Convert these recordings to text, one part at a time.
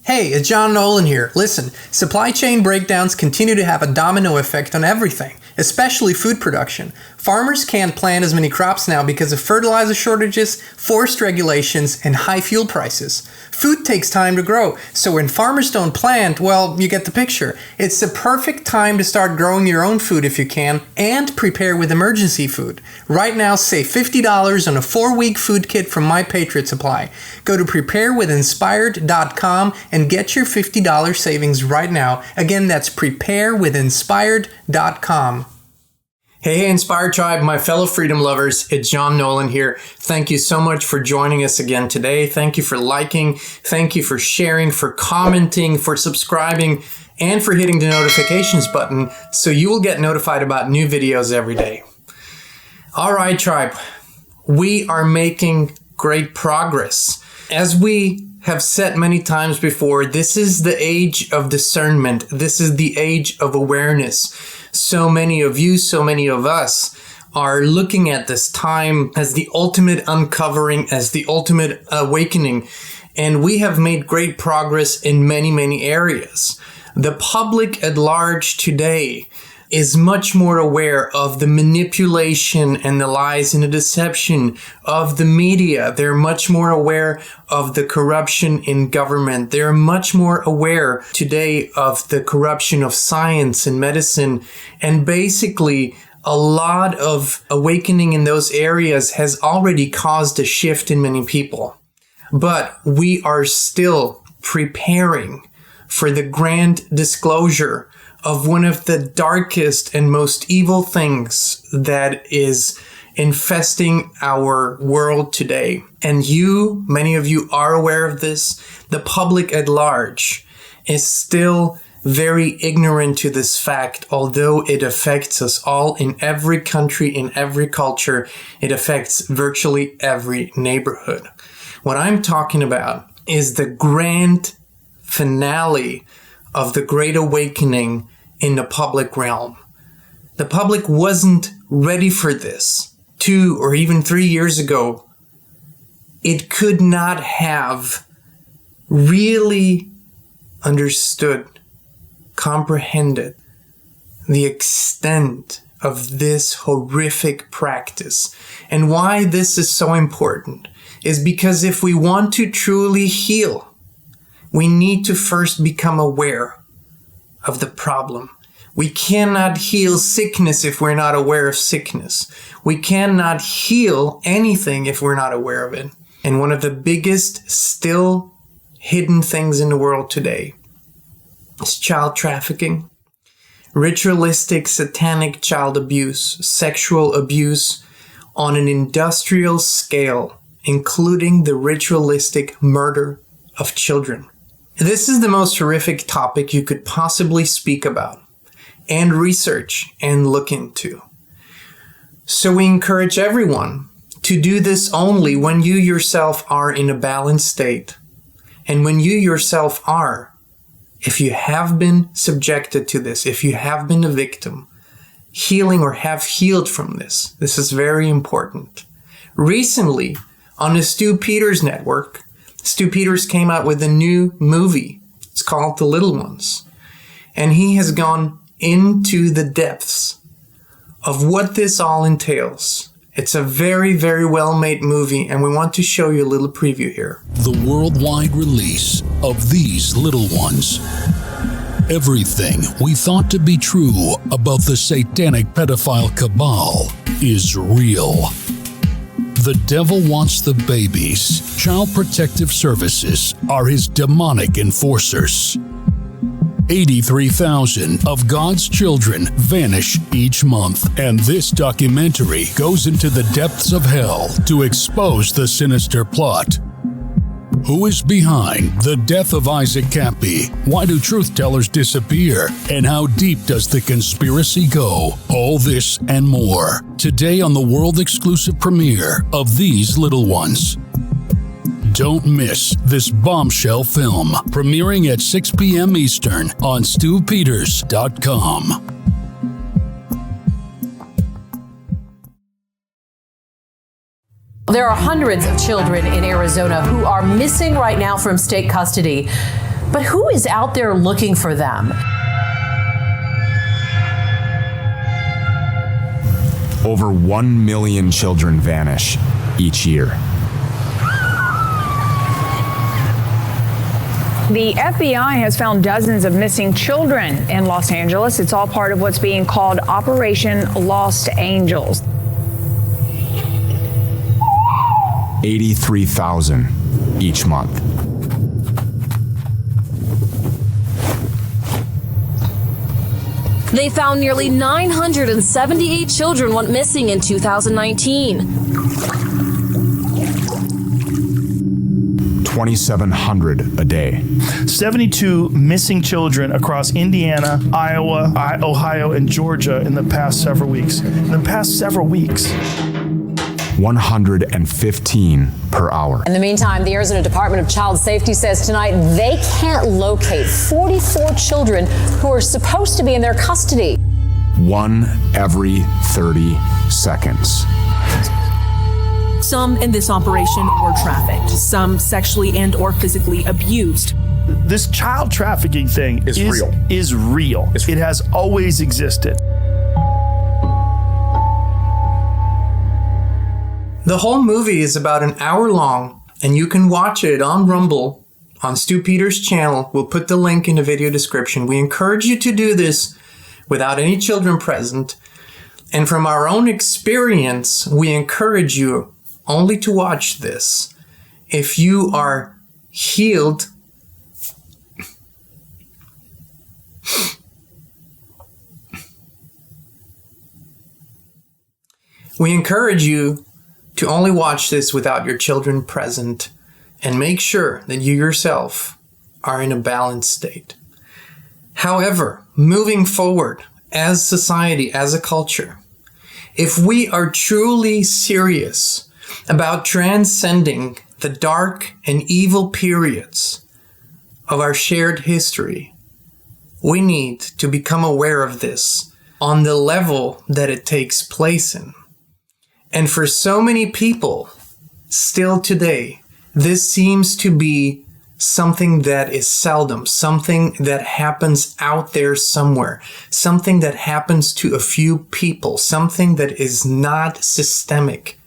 Hey, it's John Nolan here. Listen, supply chain breakdowns continue to have a domino effect on everything, especially food production. Farmers can't plant as many crops now because of fertilizer shortages, forest regulations, and high fuel prices. Food takes time to grow, so when farmers don't plant, well, you get the picture. It's the perfect time to start growing your own food if you can, and prepare with emergency food. Right now, save $50 on a 4-week food kit from My Patriot Supply. Go to preparewithinspired.com and get your $50 savings right now. Again, that's preparewithinspired.com. Hey, Inspired Tribe, my fellow freedom lovers, it's John Nolan here. Thank you so much for joining us again today. Thank you for liking, thank you for sharing, for commenting, for subscribing, and for hitting the notifications button so you will get notified about new videos every day. All right, Tribe, we are making great progress. As we have said many times before, this is the age of discernment. This is the age of awareness. So many of you, so many of us are looking at this time as the ultimate uncovering, as the ultimate awakening. And we have made great progress in many, many areas. The public at large today is much more aware of the manipulation and the lies and the deception of the media. They're much more aware of the corruption in government. They're much more aware today of the corruption of science and medicine. And basically, a lot of awakening in those areas has already caused a shift in many people. But we are still preparing for the grand disclosure of one of the darkest and most evil things that is infesting our world today. And you, many of you are aware of this. The public at large is still very ignorant to this fact, although it affects us all in every country, in every culture. It affects virtually every neighborhood. What I'm talking about is the grand finale of the Great Awakening in the public realm. The public wasn't ready for this 2 or even 3 years ago. It could not have really understood, comprehended the extent of this horrific practice. And why this is so important is because if we want to truly heal, we need to first become aware of the problem. We cannot heal sickness if we're not aware of sickness. We cannot heal anything if we're not aware of it. And one of the biggest still hidden things in the world today is child trafficking, ritualistic satanic child abuse, sexual abuse on an industrial scale, including the ritualistic murder of children. This is the most horrific topic you could possibly speak about and research and look into. So we encourage everyone to do this only when you yourself are in a balanced state. And when you yourself are, if you have been subjected to this, if you have been a victim, healing or have healed from this, this is very important. Recently, on the Stu Peters network, Stu Peters came out with a new movie. It's called The Little Ones. And he has gone into the depths of what this all entails. It's a very, very well-made movie, and we want to show you a little preview here. The worldwide release of These Little Ones. Everything we thought to be true about the satanic pedophile cabal is real. The devil wants the babies. Child Protective Services are his demonic enforcers. 83,000 of God's children vanish each month, and this documentary goes into the depths of hell to expose the sinister plot. Who is behind the death of Isaac Cappy? Why do truth tellers disappear? And how deep does the conspiracy go? All this and more today on the world-exclusive premiere of These Little Ones. Don't miss this bombshell film, premiering at 6 p.m. Eastern on StuPeters.com. There are hundreds of children in Arizona who are missing right now from state custody. But who is out there looking for them? Over 1 million children vanish each year. The FBI has found dozens of missing children in Los Angeles. It's all part of what's being called Operation Lost Angels. 83,000 each month. They found nearly 978 children went missing in 2019. 2,700 a day. 72 missing children across Indiana, Iowa, Ohio, and Georgia in the past several weeks. 115 per hour. In the meantime, the Arizona Department of Child Safety says tonight they can't locate 44 children who are supposed to be in their custody. 1 every 30 seconds. Some in this operation were trafficked, some sexually and or physically abused. This child trafficking thing is real. It has always existed. The whole movie is about an hour long, and you can watch it on Rumble, on Stu Peters' channel. We'll put the link in the video description. We encourage you to do this without any children present. And from our own experience, we encourage you only to watch this if you are healed we encourage you to only watch this without your children present, and make sure that you yourself are in a balanced state. However, moving forward as society, as a culture, if we are truly serious about transcending the dark and evil periods of our shared history, we need to become aware of this on the level that it takes place in. And for so many people, still today, this seems to be something that is seldom, something that happens out there somewhere, something that happens to a few people, something that is not systemic.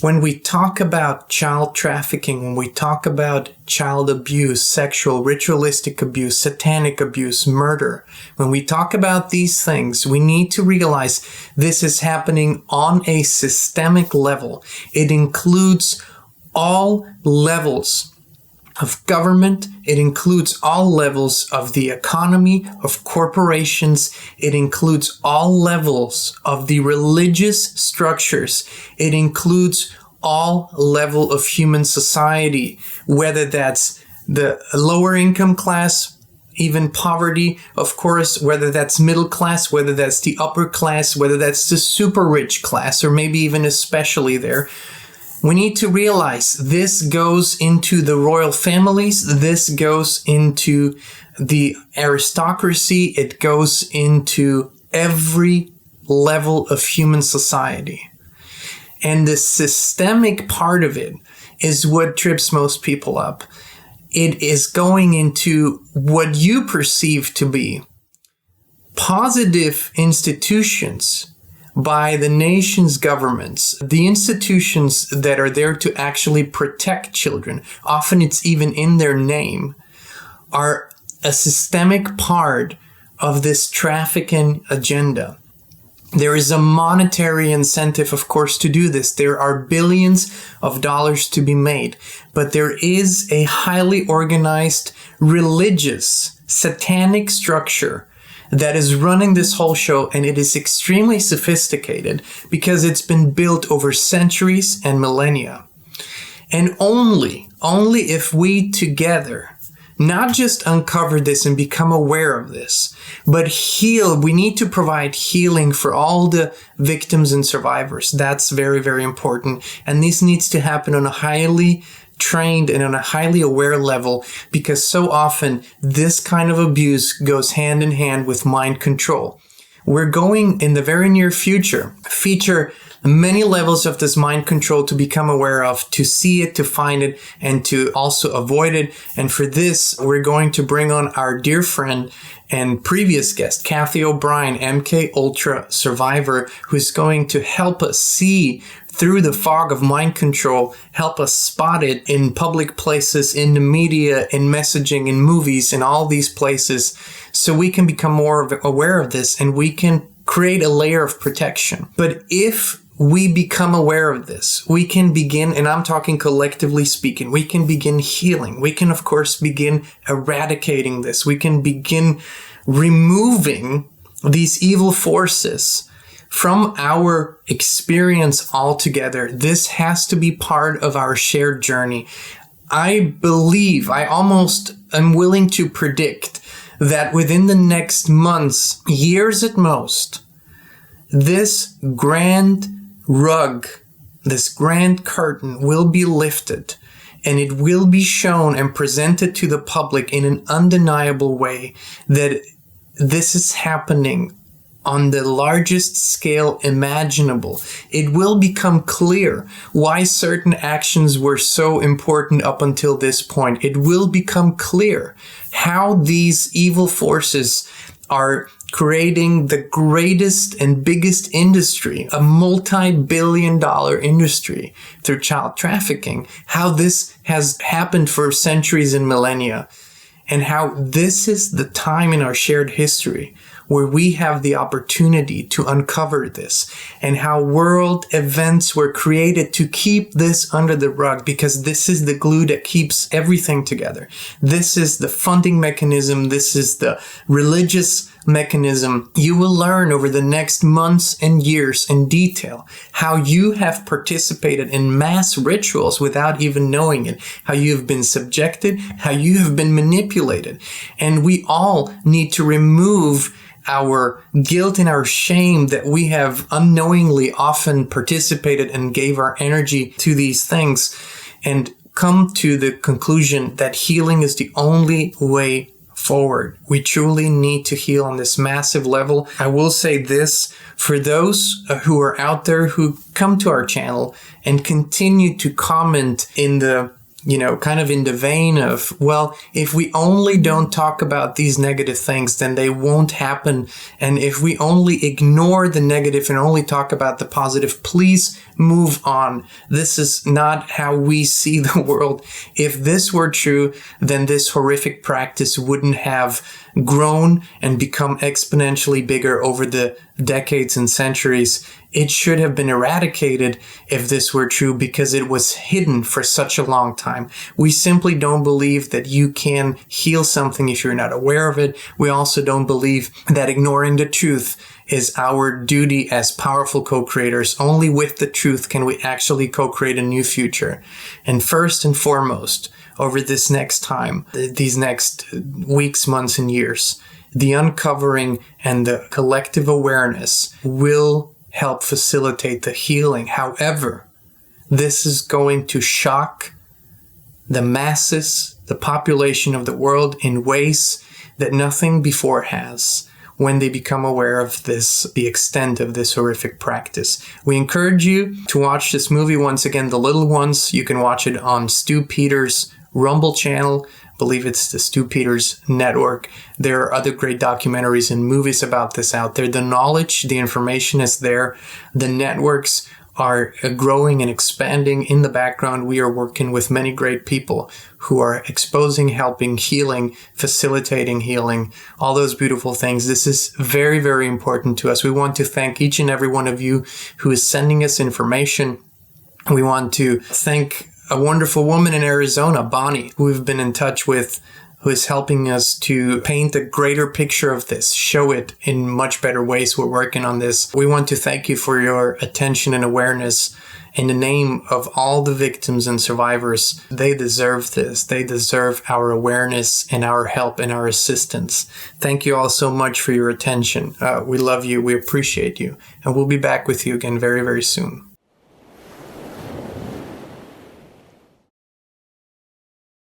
When we talk about child trafficking, when we talk about child abuse, sexual, ritualistic abuse, satanic abuse, murder, when we talk about these things, we need to realize this is happening on a systemic level. It includes all levels of government. It includes all levels of the economy, of corporations. It includes all levels of the religious structures. It includes all level of human society, whether that's the lower income class, even poverty, of course, whether that's middle class, whether that's the upper class, whether that's the super rich class, or maybe even especially there. We need to realize this goes into the royal families, this goes into the aristocracy, it goes into every level of human society. And the systemic part of it is what trips most people up. It is going into what you perceive to be positive institutions by the nation's governments, the institutions that are there to actually protect children, often it's even in their name, are a systemic part of this trafficking agenda. There is a monetary incentive, of course, to do this. There are billions of dollars to be made, but there is a highly organized, religious, satanic structure that is running this whole show, and it is extremely sophisticated because it's been built over centuries and millennia. And only if we together not just uncover this and become aware of this, but heal. We need to provide healing for all the victims and survivors. That's very, very important. And this needs to happen on a highly trained and on a highly aware level, because so often this kind of abuse goes hand in hand with mind control. We're going in the very near future feature many levels of this mind control to become aware of, to see it, to find it, and to also avoid it. And for this, we're going to bring on our dear friend and previous guest, Kathy O'Brien, MK Ultra survivor, who's going to help us see through the fog of mind control, help us spot it in public places, in the media, in messaging, in movies, in all these places, so we can become more aware of this and we can create a layer of protection. But if we become aware of this, we can begin, and I'm talking collectively speaking, we can begin healing. We can, of course, begin eradicating this. We can begin removing these evil forces from our experience altogether. This has to be part of our shared journey. I believe, I almost am willing to predict that within the next months, years at most, this grand rug, this grand curtain will be lifted, and it will be shown and presented to the public in an undeniable way that this is happening on the largest scale imaginable. It will become clear why certain actions were so important up until this point. It will become clear how these evil forces are creating the greatest and biggest industry, a multi-billion-dollar industry through child trafficking, how this has happened for centuries and millennia, and how this is the time in our shared history where we have the opportunity to uncover this, and how world events were created to keep this under the rug, because this is the glue that keeps everything together. This is the funding mechanism. This is the religious mechanism. You will learn over the next months and years in detail how you have participated in mass rituals without even knowing it, how you have been subjected, how you have been manipulated. And we all need to remove our guilt and our shame that we have unknowingly often participated and gave our energy to these things, and come to the conclusion that healing is the only way forward. We truly need to heal on this massive level. I will say this, for those who are out there who come to our channel and continue to comment in the kind of in the vein of, well, if we only don't talk about these negative things, then they won't happen. And if we only ignore the negative and only talk about the positive, please move on. This is not how we see the world. If this were true, then this horrific practice wouldn't have grown and become exponentially bigger over the decades and centuries. It should have been eradicated if this were true, because it was hidden for such a long time. We simply don't believe that you can heal something if you're not aware of it. We also don't believe that ignoring the truth is our duty as powerful co-creators. Only with the truth can we actually co-create a new future. And first and foremost, over this next time, these next weeks, months, and years, the uncovering and the collective awareness will help facilitate the healing. However, this is going to shock the masses, the population of the world, in ways that nothing before has, when they become aware of this, the extent of this horrific practice. We encourage you to watch this movie. Once again, The Little Ones. You can watch it on Stu Peters' Rumble channel. I believe it's the Stu Peters Network. There are other great documentaries and movies about this out there. The knowledge, the information is there. The networks are growing and expanding in the background. We are working with many great people who are exposing, helping, healing, facilitating healing, all those beautiful things. This is very, very important to us. We want to thank each and every one of you who is sending us information. We want to thank a wonderful woman in Arizona, Bonnie, who we've been in touch with, who is helping us to paint a greater picture of this, show it in much better ways. We're working on this. We want to thank you for your attention and awareness. In the name of all the victims and survivors, they deserve this. They deserve our awareness and our help and our assistance. Thank you all so much for your attention. We love you. We appreciate you. And we'll be back with you again very, very soon.